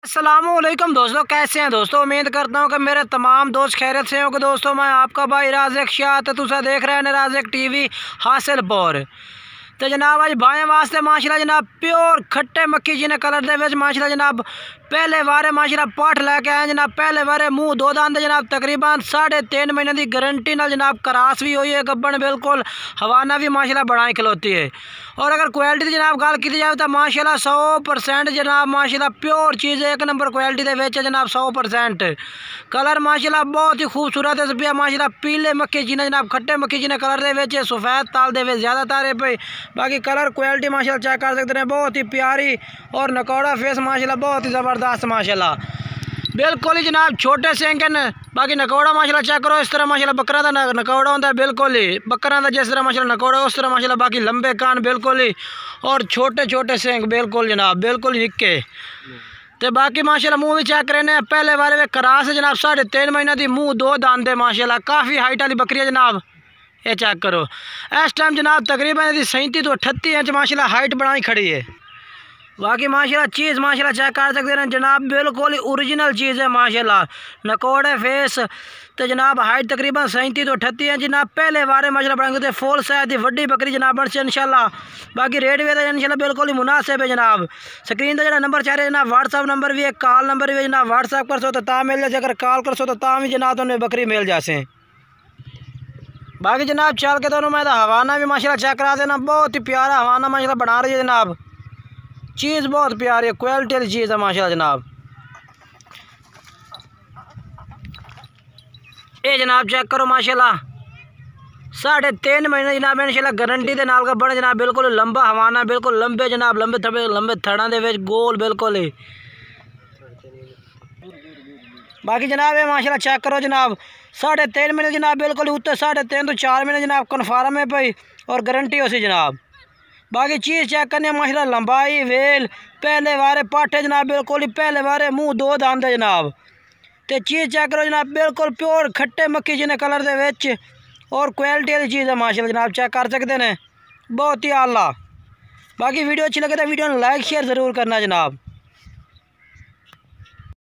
अस्सलामुअलैकुम दोस्तों, कैसे हैं दोस्तों। उम्मीद करता हूं कि मेरे तमाम दोस्त खैरियत से होंगे। दोस्तों मैं आपका भाई राज़िक शाह तो तुसा देख रहे हैं राज़िक टीवी हासिलपुर। तो जनाब अज भाई वास्ते माशाल्लाह जनाब प्योर खट्टे मक्खी जिन्हें कलर दे विच माशाल्लाह जनाब पहले बारे माशाल्लाह पठ लैके आए जनाब। पहले बारे मुँह दो दंद जनाब तकरीबन 3.5 महीने की गारंटी नाल जनाब करास भी हुई है। गब्बन बिल्कुल हवाना भी माशाल्लाह बनाई खलोती है। और अगर क्वालिटी की जनाब गल की जाए तो माशाल्लाह 100% जनाब माशाल्लाह प्योर चीज़ है, एक नंबर क्वालिटी दे विच जनाब 100%। कलर माशाल्लाह बहुत ही खूबसूरत है पिया माशाल्लाह। पीले मक्खी जिन्हें जनाब खट्टे मक्खी जिन्हें कलर दे विच सफ़ेद ताल दे विच ज़्यादातर है पे। बाकी कलर क्वालिटी माशाल्लाह चेक कर सकते हैं, बहुत ही प्यारी और नकौड़ा फेस माशाल्लाह बहुत ही ज़बरदस्त माशाल्लाह। बिल्कुल ही जनाब छोटे सिंग न। बाकी नकौड़ा माशाल्लाह चेक करो, इस तरह माशाल्लाह बकरा का नकौड़ा होता है बिल्कुल ही बकरा का जिस तरह माशाल्लाह नकौड़ा उस तरह माशाल्लाह। बाकी लंबे कान बिल्कुल ही और छोटे छोटे सिंग बिल्कुल जनाब बिल्कुल ही निक्के। तो बाकी माशाल्लाह मुँह भी चेक करें पहले बारे में करास है जनाब 3.5 महीने की मुँह दो दांत माशाल्लाह। काफ़ी हाइट वाली बकरी है जनाब, ये चेक करो। इस टाइम जनाब तकरीबन 37 तो 38 इंच माशाल्लाह हाइट बनाई खड़ी है। बाकी माशाल्लाह चीज़ माशाल्लाह चेक कर सकते हैं जनाब, बिल्कुल ही ओरिजिनल चीज़ है माशाल्लाह। नकौड़े फेस तो जनाब हाइट तकरीबन 37 तो 38 इंच जनाब। पहले बारे माशाल्लाह बनाएंगे फुल साइज की वड्डी बकरी जनाब बन से इंशाल्लाह। बाकी रेट भी इंशाल्लाह बिल्कुल ही मुनासिब है जनाब। स्क्रीन पर जो नंबर चाह रहे जनाब व्हाट्सअप नंबर भी है, कॉल नंबर भी है जनाब। व्हाट्सअप कर सो तो ता मिल जाए, अगर कॉल कर सो तो ता भी जनाब तुम्हें बकरी मिल जाए। बाकी जनाब चल के दोनों मैं हवाना भी माशाल्लाह चेक करा देना, बहुत ही प्यारा हवाना माशाल्लाह बना रही है जनाब। चीज़ बहुत प्यारी है, क्वालिटी वाली चीज़ है माशाल्लाह जनाब। ये जनाब चेक करो माशाल्लाह 3.5 महीने जनाब इंशाल्लाह गारंटी के नाल का बने जनाब। बिल्कुल लंबा हवाना बिल्कुल लंबे जनाब लंबे थड़ां दे विच गोल बिल्कुल ही। बाकी जनाब ये माशाल्लाह चेक करो जनाब 3.5 महीने जनाब बिल्कुल उत्ते 3.5 तो 4 महीने जनाब कन्फर्म है भाई और गारंटी उसी जनाब। बाकी चीज़ चेक करने माशाल्लाह लंबाई वेल पहले बारे पाठे जनाब बिल्कुल ही पहले बारे मुँह दो दांद जनाब। तो चीज़ चेक करो जनाब बिल्कुल प्योर खट्टे मक्खी जिन्हें कलर दे विच और क्वालिटी वाली चीज़ है माशाल्लाह जनाब, चेक कर सकते हैं बहुत ही आला। बाकी वीडियो अच्छी लगे तो वीडियो लाइक शेयर ज़रूर करना जनाब।